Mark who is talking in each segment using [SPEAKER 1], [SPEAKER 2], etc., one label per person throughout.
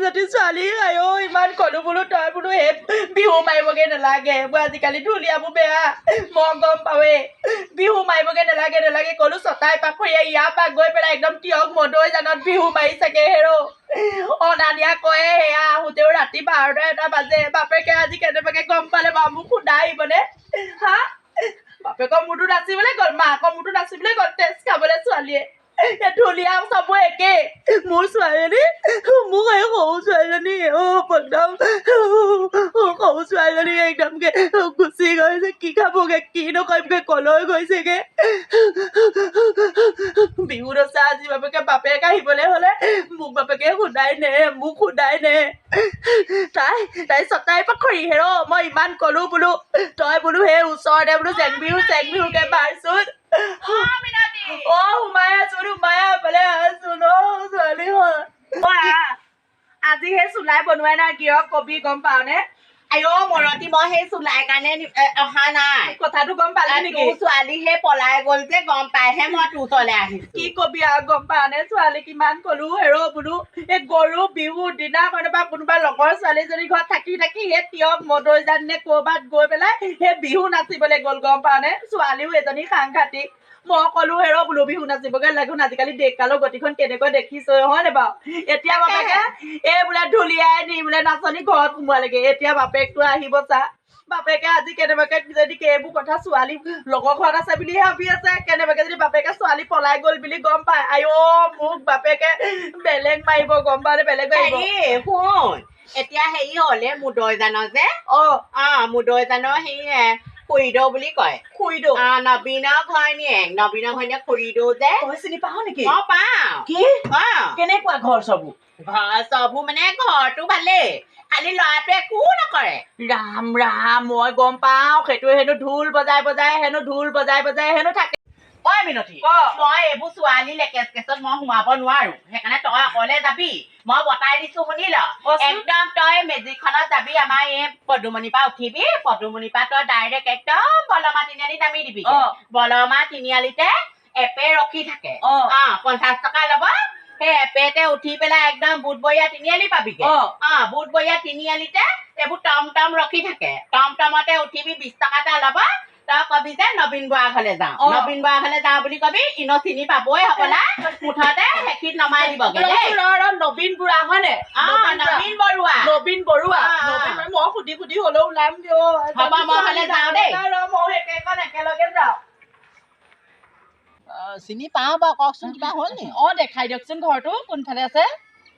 [SPEAKER 1] যদি ছোৱালী আয়ো ইমান কলো বোলো তই বোলো হে বিহু মাৰিবগে নালাগে মই আজিকালি ঢুলীয়াবোৰ বেয়া মই গম পাওৱে বিহু মাৰিবগে নালাগে কলো ছটাই পাখৰীয়া ইয়াৰ পৰা গৈ পেলাই একদম তিয়ক মদৈ জানত বিহু মাৰি চাগে হেৰো অনা নিয়া কয়ে সেয়া আহোঁতেও ৰাতি 12টা বাজে বাপেকে আজি কেনেবাকে গম পালে বাৰু মোক সোধা আহিবনে হা বাপেকৰ মোৰটো নাচিবলৈ গ'ল মাকৰ মোৰটো নাচিবলৈ গ'ল তেজ খাবলৈ ছোৱালীয়ে ঢুলীয়া চব একে মোৰ ছোৱালীজনী মোক এই সৰু ছোৱালীজনী একদম সৰু ছোৱালীজনী একদমকে গুচি গৈছে কি খাবগে কি নকৰিবগে কলৈ গৈছেগে বিহু নচা আজি বাপেকে আহিবলৈ হলে মোক বাপেকে সোধাই নে মোক সোধাই নে তাই ছটাই পাখৰি হেৰ মই ইমান কলো বোলো তই বোলো সেই ওচৰতে বোলো চেং বিহুকে মাৰচোন সোমাই আছো বোলে আছো ন ছোৱালী আজি সেই চুলাই বনোৱাই নাই কিয় কবি গম পাও নে
[SPEAKER 2] আইও মৰতি মই সেই চুলাই কাৰণে অহা নাই
[SPEAKER 1] কথাটো গম পালে নেকি
[SPEAKER 2] ছোৱালী সেই পলাই গ'ল যে গম পাইহে মই তোৰ ওচৰলৈ আহিছো
[SPEAKER 1] কি কবি আৰু গম পাও নে ছোৱালী কিমান কলো হেৰ বোলো এই গৰু বিহুৰ দিনাখন বা কোনোবা লগৰ ছোৱালীজনী ঘৰত থাকি সেই তিয়ক মদৈ জান নে কৰবাত গৈ পেলাই সেই বিহু নাচিবলৈ গ'ল গম পাও নে ছোৱালীও এজনী সাংঘাতিক মই কলো হেৰ বোলো বিহু নাচিবগে লাগুন আজিকালি ডেকালৰ গতিখন কেনেকৈ দেখিছই হয় নে বাৰু এতিয়া বাপেকে এই বোলে ঢুলীয়াই নি বোলে নাচনী ঘৰত সোমোৱালেগে এতিয়া বাপেকটো আহিব চা বাপেকে আজি কেনেবাকে যদি এইবোৰ কথা ছোৱালী লগৰ ঘৰত আছে বুলিহে ভাবি আছে কেনেবাকে যদি বাপেকে ছোৱালী পলাই গ'ল বুলি গম পায় আইও মোক বাপেকে বেলেগ মাৰিব গম পালে বেলেগ মাৰিব
[SPEAKER 2] শুন এতিয়া হেৰি হলে মুদৈ জানৰ যে মুদৈ জানৰ হেৰি খুৰীদৌ বুলি কয়
[SPEAKER 1] খুৰীদৌ
[SPEAKER 2] নবীনৰ ঘৈণীয়েক খুৰীদৌ যে
[SPEAKER 1] চিনি পাও নেকি
[SPEAKER 2] মই পাওঁ
[SPEAKER 1] কি কেনেকুৱা ঘৰ চবো
[SPEAKER 2] মানে ঘৰটো ভালেই খালি ল'ৰাটোৱে একো নকৰে
[SPEAKER 1] ৰাম মই গম পাওঁ সেইটো হেনো ঢোল বজাই হেনো থাকে
[SPEAKER 2] ঐ মিনতি মই এইবোৰ ছোৱালী লেকেচ কেচত মই সোমাব নোৱাৰো সেইকাৰণে তই অকলে যাবি মই বতাই দিছো শুনি ল একদম তই মেজিকখনত যাবি আমাৰ এই পদুমণিৰ পৰা উঠিবি পদুমণিৰ পৰা তই ডাইৰেক্ট একদম বলমা তিনিআলি নামি দিবি বলমা তিনিআলিতে এপে ৰখি থাকে 50 টকা ল'ব সেই এপেতে উঠি পেলাই একদম বুধবৰীয়া তিনিআলি পাবিগে বুধবৰীয়া তিনিআলিতে এইবোৰ টম ৰখি থাকে টমটমতে উঠিবি 20 টকা এটা ল'ব তই কবি যে নবীন বৰা ঘৰলে যাওঁ বুলি কবি ইনো চিনি পাবই হবলা মুঠতে হেকিত নমাই দিবগে
[SPEAKER 1] নবীন বুঢ়া হয়নে নবীন বৰুৱা মই সুধি হলেও ওলাম
[SPEAKER 2] হ'ব মই হলে যাওঁ দেই
[SPEAKER 1] একেলগে যাওঁ
[SPEAKER 2] চিনি পাওঁ বাৰু কওকচোন কিবা হ'ল নি
[SPEAKER 1] দেখাই দিয়কচোন ঘৰটো কোনফালে আছে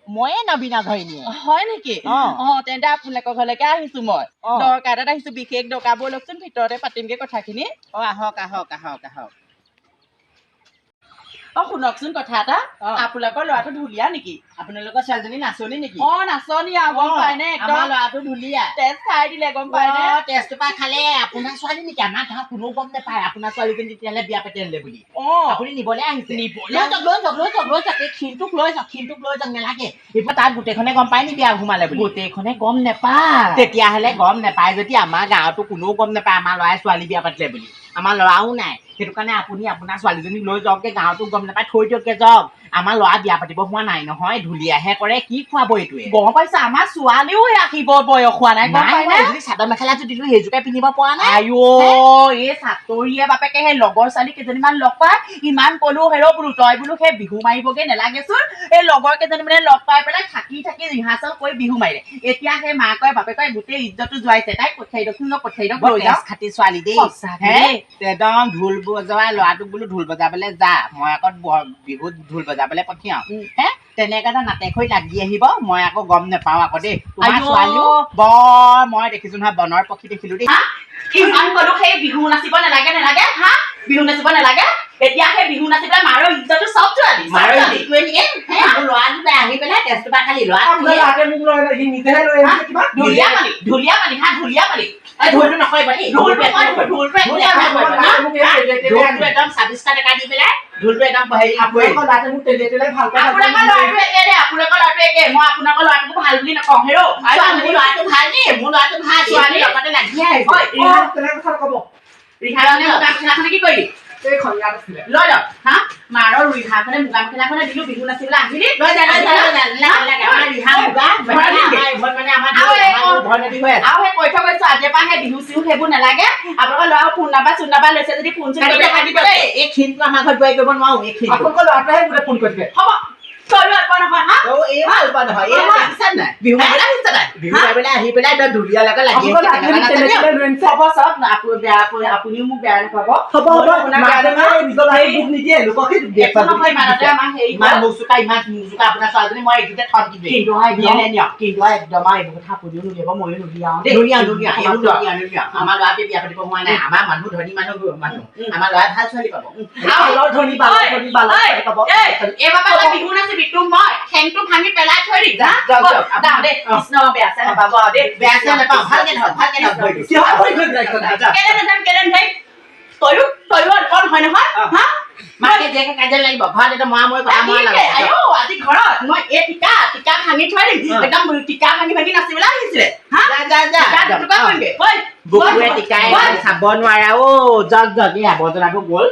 [SPEAKER 2] ময়ে নবীনা ঘৈণী
[SPEAKER 1] হয় নেকি তেন্তে আপোনালোকৰ ঘৰলৈকে আহিছো মই দৰকাৰ এটাত আহিছো বিশেষ দৰকাৰ ব'লকচোন ভিতৰতে পাতিমগে কথাখিনি
[SPEAKER 2] আহক
[SPEAKER 1] শুনকচোন কথা এটা আপোনালোকৰ ল'ৰাটো ঢুলীয়া নেকি
[SPEAKER 2] আপোনালোকৰ ছোৱালীজনী নাচনী নেকি
[SPEAKER 1] নাচনী গম পাই নে একদম
[SPEAKER 2] ল'ৰাটো ঢুলীয়া
[SPEAKER 1] তেজ খাই দিলে গম পাই নে
[SPEAKER 2] তেজটোপা খালে আপোনাৰ ছোৱালী নেকি আমাৰ গাঁৱত কোনো গম নাপায় আপোনাৰ ছোৱালীজনী তেতিয়াহ'লে বিয়া পাতি আনিলে বুলি আপুনি নিবলৈ আহিছে লৈ যাওক ক্ষীণটোক লৈ যাওক নালাগে এইবোৰ তাত গোটেইখনে গম পায় নি বিয়া সোমালে বুলি গোটেইখনে গম নাপায় তেতিয়াহ'লে গম নাপায় যদি আমাৰ গাঁৱতো কোনেও গম নাপায় আমাৰ ল'ৰাই ছোৱালী বিয়া পাতিলে বুলি আমাৰ ল'ৰাও নাই সেইটো কাৰণে আপুনি আপোনাৰ ছোৱালীজনীক লৈ যাওকগে গাঁৱতো গম নাপায় থৈ দিয়কগে যাওক আমাৰ ল'ৰা বিয়া পাতিব হোৱা নাই নহয় ঢুলীয়াহে কৰে কি খুৱাব এইটোৱে
[SPEAKER 1] গম পাইছা আমাৰ ছোৱালীও আহিব বয়স হোৱা নাই
[SPEAKER 2] চাদৰ মেখেলাযোৰ দিলো সেইযোৰকে পিন্ধিব পৰা নাই
[SPEAKER 1] এই চাতৰিয়ে বাপেকে সেই লগৰ ছোৱালী কেইজনীমান লগ পাই ইমান কলো বোলো তই বোলো সেই বিহু মাৰিবগে নালাগেচোন এই লগৰ কেইজনী মানে লগ পাই পেলাই থাকি ৰিহাৰ্চেল কৰি বিহু মাৰিলে এতিয়া সেই মাকে বাপেকে গোটেই ইজ্জতটো যোৱাইছে তাইক পঠিয়াই দিয়ক লৈ যাওঁ
[SPEAKER 2] খাতি ছোৱালী দেই একদম ঢোল বজোৱা ল'ৰাটোক বোলো ঢোল বজাবলে যা মই আকৌ বিহুত ঢোল বজাবলে পঠিয়াও তেনেকে এটা নাটক হৈ লাগি আহিব মই আকৌ গম নাপাওঁ আকৌ দেই তোমাৰ ছোৱালীও বৰ মই দেখিছো নহয় বনৰ পক্ষী দেখিলো দেই
[SPEAKER 1] ইমান কলো সেই বিহু নাচিব নালাগে বিহু নাচিব নালাগে এতিয়া সেই বিহু নাচি পেলাই মাৰৰ ইজ্জতটো চব ছোৱালী
[SPEAKER 2] ল'ৰাটোৱে আহি পেলাই তেজটোপা খালি ঢুলীয়া পালি ঢোলটো নকৰিব দেই ঢোলটো একদম 26 টকা দি পেলাই ঢোলটো একদম হেৰি আপোনালোকৰ
[SPEAKER 1] ল'ৰাটোকো ভাল বুলি নকওঁ
[SPEAKER 2] মোৰ ল'ৰাটো ভাল দেই মোৰ ল'ৰাটো ভাল ছোৱালী লগতে লাগি আহিব
[SPEAKER 1] ৰিহাখনে কি কৰিলি লৈ যাওক মাৰৰ ৰিহাখনে মুগা মেখেলাখনে দিলো বিহু নাচিবলৈ আহিলি লৈ যা ৰিহা মুগা
[SPEAKER 2] ঘৰতে বিহু আৰু সেই কৈ থৈ গৈছো আজিৰ পৰা সেই বিহু চিহু সেইবোৰ নালাগে আপোনালোকৰ ল'ৰা ফোন নাম্বাৰ লৈছে যদি ফোন চোন এই ক্ষীণটো আমাৰ ঘৰত বোৱাৰী কৰিব নোৱাৰো এই ক্ষীণ
[SPEAKER 3] আপোনালোকৰ ল'ৰাটোৱে বোলে ফোন কৰি দিয়ে
[SPEAKER 2] হ'ব তই অল্প নহয় হা
[SPEAKER 3] এই অল্প নহয় এই দেখিছা নাই
[SPEAKER 2] বিহু মাৰিবলৈ আহিছে নাই
[SPEAKER 3] বিহু মাৰিবলৈ আহি পেলাই তই দুলীয়াৰ লগত লাগি
[SPEAKER 2] হ'ব চব আপুনিও মোক বেয়া নাপাব
[SPEAKER 3] হ'ব নিজৰ ভাই দুখ নিদিয়ে লোকক
[SPEAKER 2] নহয় ইমানতে আমাৰ হেৰি ইমান মুচুকা আপোনাৰ ছোৱালীজনী মই এইটোতে থট দিবি কিন্তু একদম এইবোৰ কথা আপুনিও নুলিয়াব ময়ো নুলিয়াও দেই আমাৰ ল'ৰাটোৱে বিয়া পাতিব হোৱা নাই আমাৰ মানুহ ধনী মানুহ আমাৰ ল'ৰাই ভাল ছোৱালী পাব
[SPEAKER 3] ধনী বাল পাব
[SPEAKER 2] এইবাৰ পৰা বিহু নাচিবি তোক মই ঠেংটো ভাঙি পেলাই থৈ দিম যা দে কৃষ্ণ বেয়া চেয়া নাপাব দেই বেয়া চেয়া নাপাওঁ ভালকে ধৰ কেলে ধৰিম তয়ো অল্প নহয় নহয় হা মাকে যে কাজিয়া লাগিব ঘৰত এটা মৰা কথা আজি ঘৰত মই এই টিকা ভাঙি থৈ দিম একদম টিকা ভাঙি নাচিবলৈ আহিছিলে বুকুৱে টিকাই চাব নোৱাৰা অ' জগ এই আৱৰ্জনাবোৰ গ'ল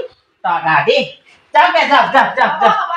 [SPEAKER 2] তই দেই যাওক